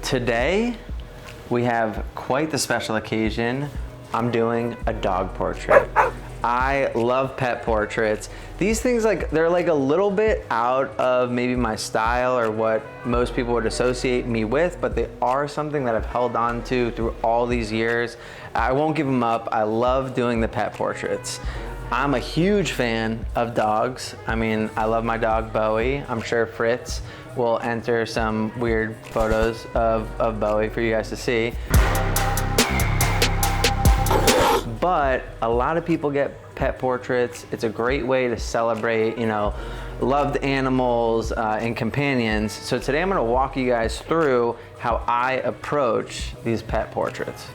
Today, we have quite the special occasion. I'm doing a dog portrait. I love pet portraits. These things, they're like a little bit out of maybe my style or what most people would associate me with, but they are something that I've held on to through all these years. I won't give them up. I love doing the pet portraits. I'm a huge fan of dogs. I mean, I love my dog Bowie. I'm sure Fritz will enter some weird photos of Bowie for you guys to see. But a lot of people get pet portraits. It's a great way to celebrate, loved animals and companions. So today I'm gonna walk you guys through how I approach these pet portraits.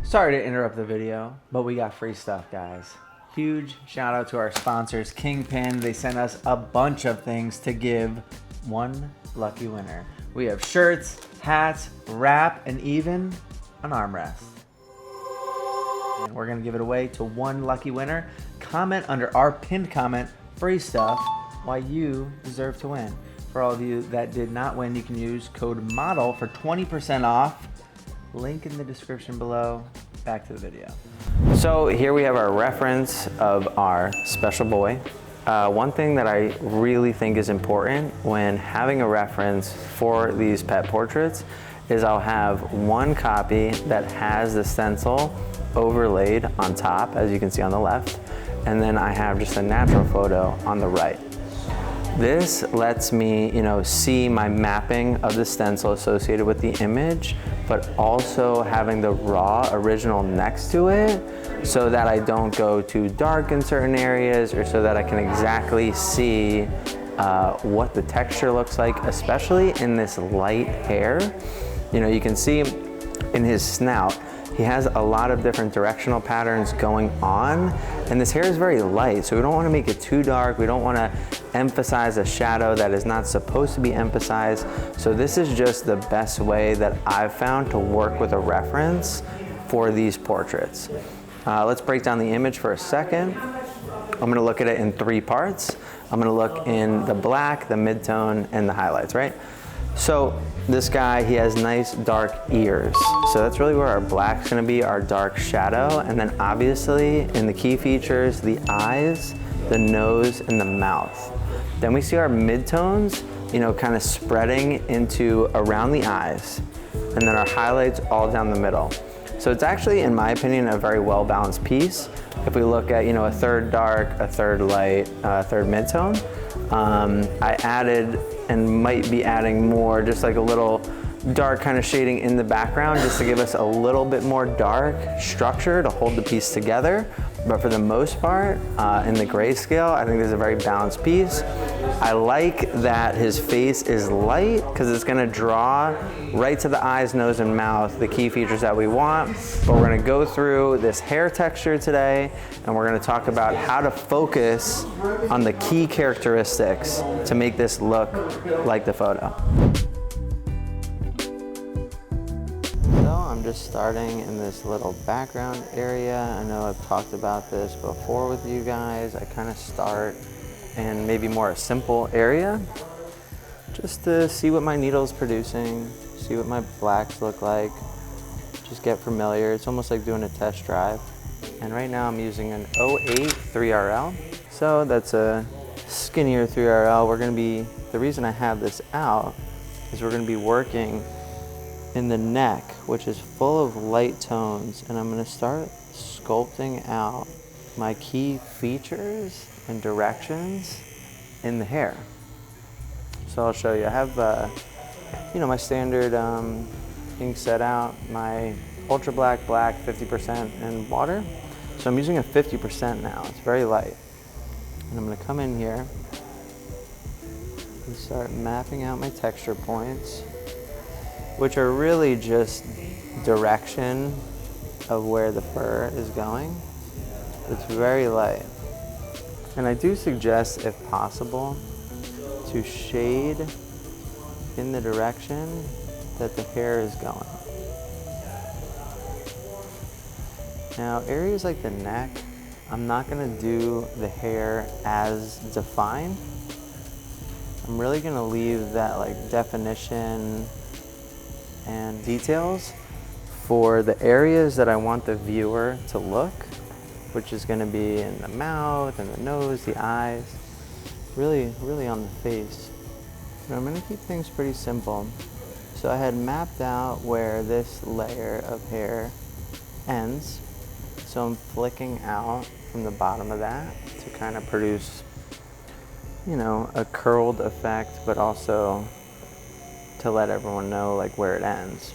Sorry to interrupt the video, but we got free stuff, guys. Huge shout out to our sponsors, Kingpin. They sent us a bunch of things to give one lucky winner. We have shirts, hats, wrap, and even an armrest. And we're gonna give it away to one lucky winner. Comment under our pinned comment, free stuff, why you deserve to win. For all of you that did not win, you can use code MODEL for 20% off. Link in the description below. Back to the video. So here we have our reference of our special boy. One thing that I really think is important when having a reference for these pet portraits is I'll have one copy that has the stencil overlaid on top, as you can see on the left, and then I have just a natural photo on the right. This lets me, see my mapping of the stencil associated with the image, but also having the raw original next to it so that I don't go too dark in certain areas, or so that I can exactly see what the texture looks like, especially in this light hair. You can see in his snout, he has a lot of different directional patterns going on, and this hair is very light, so we don't want to make it too dark. We don't want to emphasize a shadow that is not supposed to be emphasized. So this is just the best way that I've found to work with a reference for these portraits. Let's break down the image for a second. I'm going to look at it in three parts. I'm going to look in the black, the midtone, and the highlights, right? So this guy, he has nice dark ears. So that's really where our black's gonna be, our dark shadow. And then obviously in the key features, the eyes, the nose, and the mouth. Then we see our midtones, kind of spreading into around the eyes. And then our highlights all down the middle. So it's actually, in my opinion, a very well-balanced piece. If we look at, a third dark, a third light, a third midtone. I added, and might be adding more, just like a little dark kind of shading in the background, just to give us a little bit more dark structure to hold the piece together. But for the most part, in the grayscale, I think this is a very balanced piece. I like that his face is light because it's gonna draw right to the eyes, nose, and mouth, the key features that we want. But we're gonna go through this hair texture today, and we're gonna talk about how to focus on the key characteristics to make this look like the photo. I'm just starting in this little background area. I know I've talked about this before with you guys. I kind of start in maybe more a simple area just to see what my needle's producing, see what my blacks look like, just get familiar. It's almost like doing a test drive. And right now I'm using an 08 3RL. So that's a skinnier 3RL. The reason I have this out is we're gonna be working in the neck, which is full of light tones, and I'm gonna start sculpting out my key features and directions in the hair. So I'll show you. I have, my standard ink set out, my ultra black, 50% and water. So I'm using a 50% now. It's very light. And I'm gonna come in here and start mapping out my texture points, which are really just direction of where the fur is going. It's very light. And I do suggest, if possible, to shade in the direction that the hair is going. Now, areas like the neck, I'm not gonna do the hair as defined. I'm really gonna leave that like definition and details for the areas that I want the viewer to look, which is gonna be in the mouth and the nose, the eyes, really on the face. And I'm gonna keep things pretty simple. So I had mapped out where this layer of hair ends. So I'm flicking out from the bottom of that to kind of produce, you know, a curled effect, but also to let everyone know like where it ends.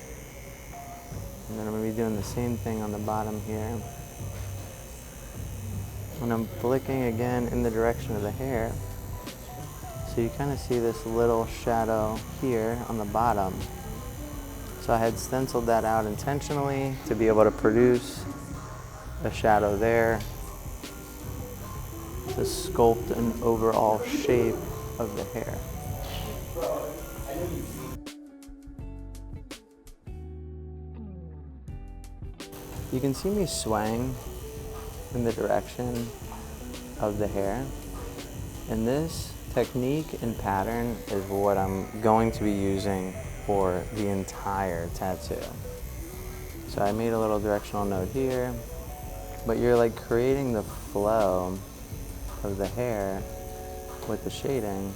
And then I'm gonna be doing the same thing on the bottom here. And I'm flicking again in the direction of the hair. So you kind of see this little shadow here on the bottom. So I had stenciled that out intentionally to be able to produce a shadow there to sculpt an overall shape of the hair. You can see me swaying in the direction of the hair, and this technique and pattern is what I'm going to be using for the entire tattoo. So I made a little directional note here, but you're like creating the flow of the hair with the shading.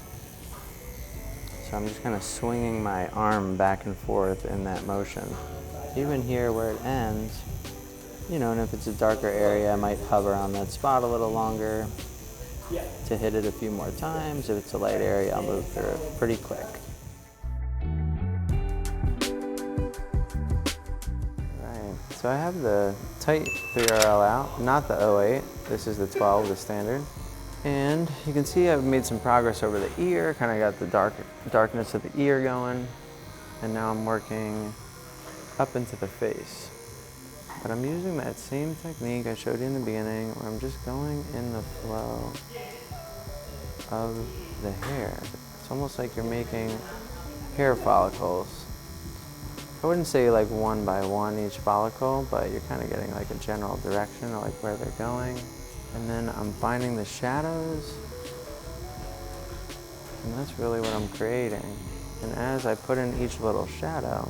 So I'm just kind of swinging my arm back and forth in that motion. Even here where it ends, you know, and if it's a darker area, I might hover on that spot a little longer to hit it a few more times. If it's a light area, I'll move through it pretty quick. Right, so I have the tight 3RL out, not the 08. This is the 12, the standard. And you can see I've made some progress over the ear, kind of got the darkness of the ear going. And now I'm working up into the face. But I'm using that same technique I showed you in the beginning, where I'm just going in the flow of the hair. It's almost like you're making hair follicles. I wouldn't say like one by one each follicle, but you're kind of getting like a general direction of like where they're going. And then I'm finding the shadows, and that's really what I'm creating. And as I put in each little shadow,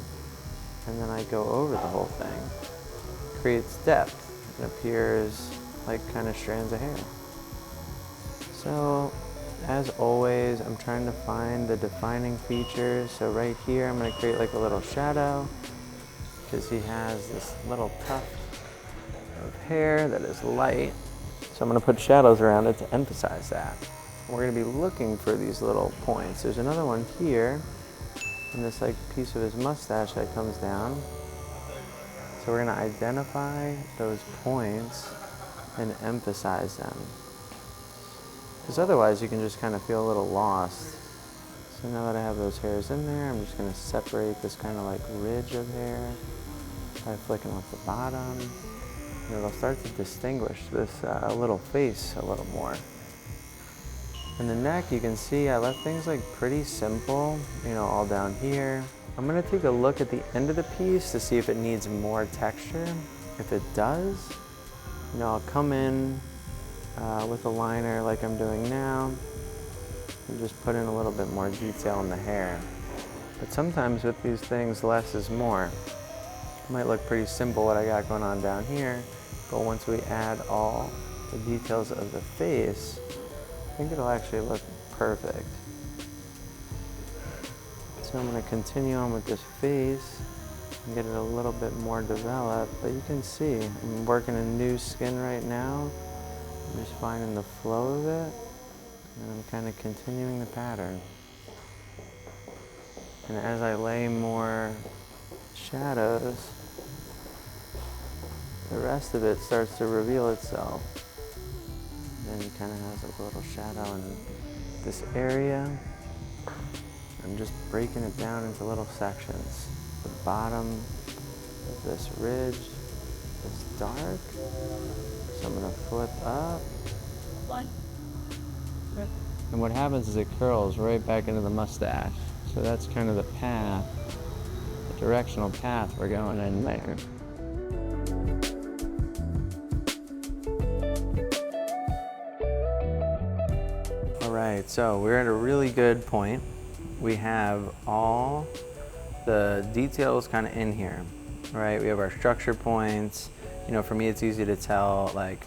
and then I go over the whole thing, creates depth. It appears like kind of strands of hair. So, as always, I'm trying to find the defining features. So right here, I'm going to create like a little shadow, because he has this little tuft of hair that is light. So I'm going to put shadows around it to emphasize that. And we're going to be looking for these little points. There's another one here, and this like piece of his mustache that comes down. So we're going to identify those points and emphasize them. Because otherwise you can just kind of feel a little lost. So now that I have those hairs in there, I'm just going to separate this kind of like ridge of hair by flicking off the bottom. And it'll start to distinguish this little face a little more. And the neck, you can see I left things like pretty simple, you know, all down here. I'm gonna take a look at the end of the piece to see if it needs more texture. If it does, you know, I'll come in with a liner like I'm doing now and just put in a little bit more detail in the hair. But sometimes with these things, less is more. It might look pretty simple what I got going on down here, but once we add all the details of the face, I think it'll actually look perfect. So I'm going to continue on with this face and get it a little bit more developed, but you can see I'm working in new skin right now. I'm just finding the flow of it, and I'm kind of continuing the pattern. And as I lay more shadows, the rest of it starts to reveal itself. And then it kind of has like a little shadow in this area. I'm just breaking it down into little sections. The bottom of this ridge is dark, so I'm gonna flip up. And what happens is it curls right back into the mustache. So that's kind of the path, the directional path we're going in there. All right, so we're at a really good point. We have all the details kind of in here, right? We have our structure points. You know, for me, it's easy to tell, like,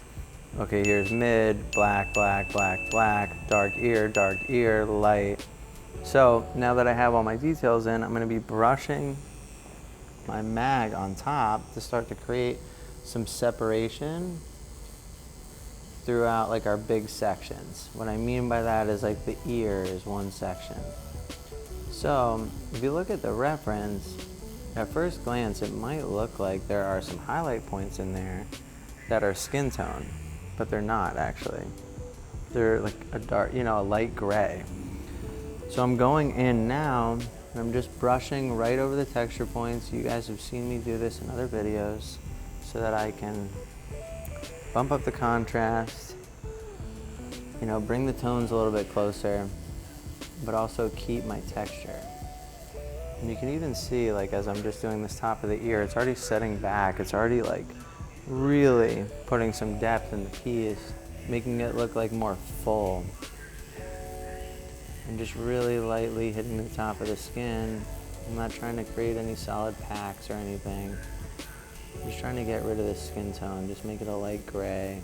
okay, here's mid, black, black, black, black, dark ear, light. So now that I have all my details in, I'm going to be brushing my mag on top to start to create some separation throughout like our big sections. What I mean by that is like the ear is one section. So if you look at the reference, at first glance it might look like there are some highlight points in there that are skin tone, but they're not actually. They're like a dark, you know, a light gray. So I'm going in now and I'm just brushing right over the texture points. You guys have seen me do this in other videos so that I can bump up the contrast, you know, bring the tones a little bit closer, but also keep my texture. And you can even see, like, as I'm just doing this top of the ear, it's already setting back. It's already like really putting some depth in the piece, making it look like more full. And just really lightly hitting the top of the skin. I'm not trying to create any solid packs or anything. I'm just trying to get rid of the skin tone, just make it a light gray.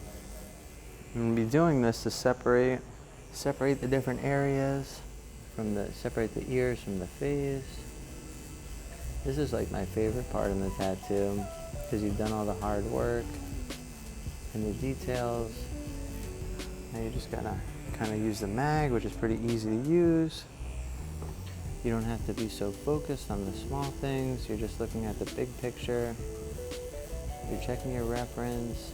I'm gonna be doing this to separate the different areas, separate the ears from the face. This is like my favorite part in the tattoo, because you've done all the hard work and the details. Now you just gotta kind of use the mag, which is pretty easy to use. You don't have to be so focused on the small things. You're just looking at the big picture. You're checking your reference.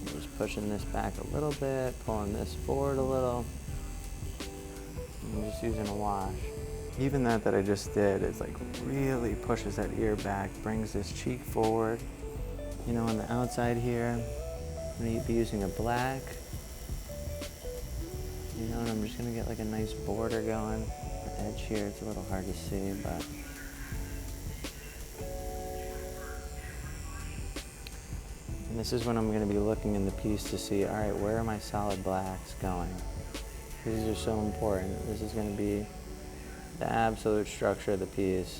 You're just pushing this back a little bit, pulling this forward a little. I'm just using a wash. Even that I just did is like really pushes that ear back, brings this cheek forward. You know, on the outside here, I'm gonna be using a black. You know, and I'm just gonna get like a nice border going. The edge here, it's a little hard to see, but. And this is when I'm gonna be looking in the piece to see, all right, where are my solid blacks going? These are so important. This is gonna be the absolute structure of the piece.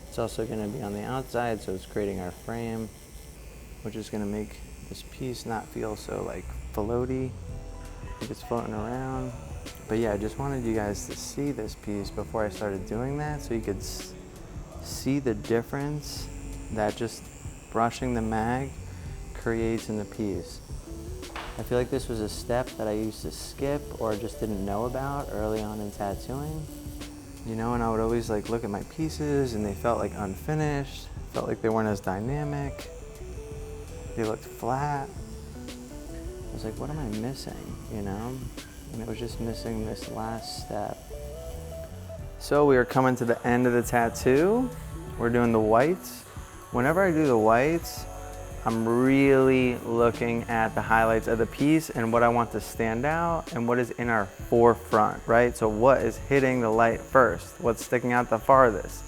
It's also gonna be on the outside, so it's creating our frame, which is gonna make this piece not feel so like floaty, like it's floating around. But yeah, I just wanted you guys to see this piece before I started doing that, so you could see the difference that just brushing the mag creates in the piece. I feel like this was a step that I used to skip or just didn't know about early on in tattooing. You know, and I would always like look at my pieces and they felt like unfinished, felt like they weren't as dynamic. They looked flat. I was like, what am I missing, you know? And it was just missing this last step. So we are coming to the end of the tattoo. We're doing the whites. Whenever I do the whites, I'm really looking at the highlights of the piece and what I want to stand out and what is in our forefront, right? So what is hitting the light first? What's sticking out the farthest?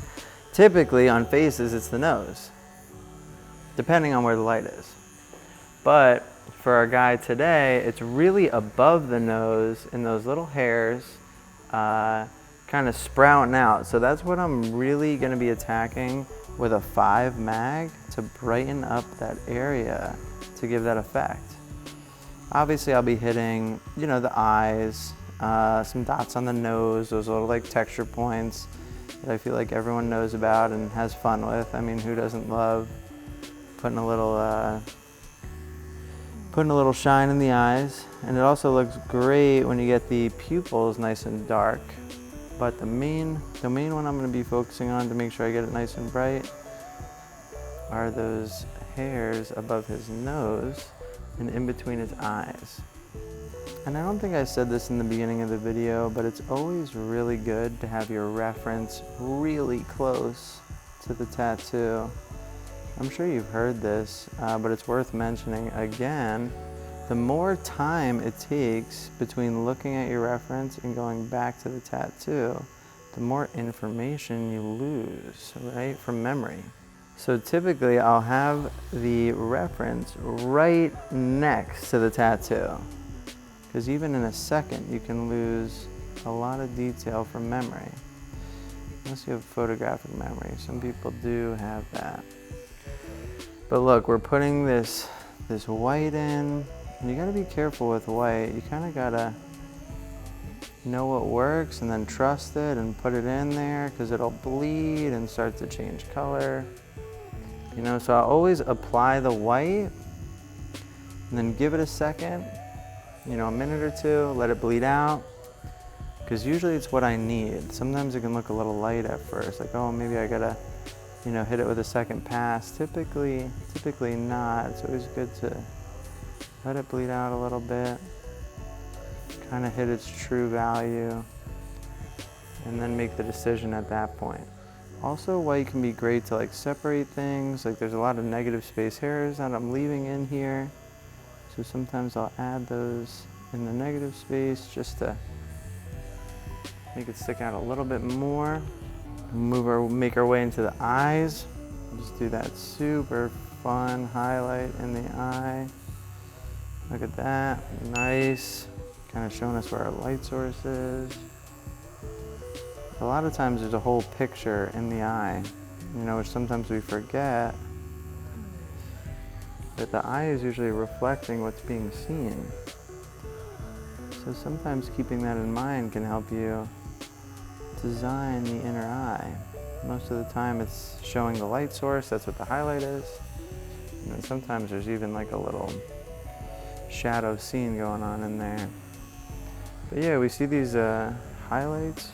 Typically on faces, it's the nose, depending on where the light is. But for our guy today, it's really above the nose in those little hairs, kind of sprouting out. So that's what I'm really gonna be attacking with a 5 mag to brighten up that area to give that effect. Obviously I'll be hitting, you know, the eyes, some dots on the nose, those little like texture points that I feel like everyone knows about and has fun with. I mean, who doesn't love putting a little shine in the eyes? And it also looks great when you get the pupils nice and dark. But the main one I'm going to be focusing on to make sure I get it nice and bright are those hairs above his nose and in between his eyes. And I don't think I said this in the beginning of the video, but it's always really good to have your reference really close to the tattoo. I'm sure you've heard this, but it's worth mentioning again. The more time it takes between looking at your reference and going back to the tattoo, the more information you lose, right, from memory. So typically I'll have the reference right next to the tattoo, because even in a second you can lose a lot of detail from memory. unless you have photographic memory. Some people do have that. But look, we're putting this white in, and you gotta be careful with white. You kinda gotta know what works and then trust it and put it in there, because it'll bleed and start to change color. You know, so I always apply the white and then give it a second, you know, a minute or two, let it bleed out, because usually it's what I need. Sometimes it can look a little light at first, like, oh, maybe I gotta, you know, hit it with a second pass. Typically not. It's always good to let it bleed out a little bit, kind of hit its true value, and then make the decision at that point. Also, white can be great to like separate things. Like there's a lot of negative space hairs that I'm leaving in here. So sometimes I'll add those in the negative space just to make it stick out a little bit more. Make our way into the eyes. Just do that super fun highlight in the eye. Look at that, nice. Kind of showing us where our light source is. A lot of times there's a whole picture in the eye, you know, which sometimes we forget. But the eye is usually reflecting what's being seen. So sometimes keeping that in mind can help you design the inner eye. Most of the time it's showing the light source, that's what the highlight is. And then sometimes there's even like a little shadow scene going on in there. But yeah, we see these highlights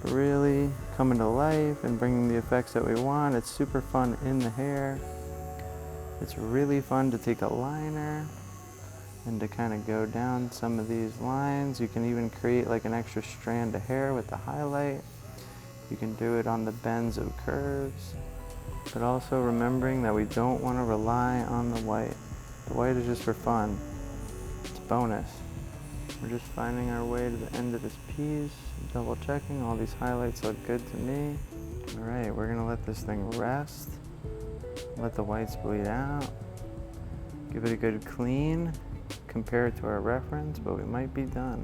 really coming to life and bringing the effects that we want. It's super fun in the hair. It's really fun to take a liner and to kind of go down some of these lines. You can even create like an extra strand of hair with the highlight. You can do it on the bends of curves, but also remembering that we don't want to rely on the white. The white is just for fun. It's a bonus. We're just finding our way to the end of this piece, double checking. All these highlights look good to me. All right, we're gonna let this thing rest. Let the whites bleed out. Give it a good clean. Compare it to our reference, but we might be done.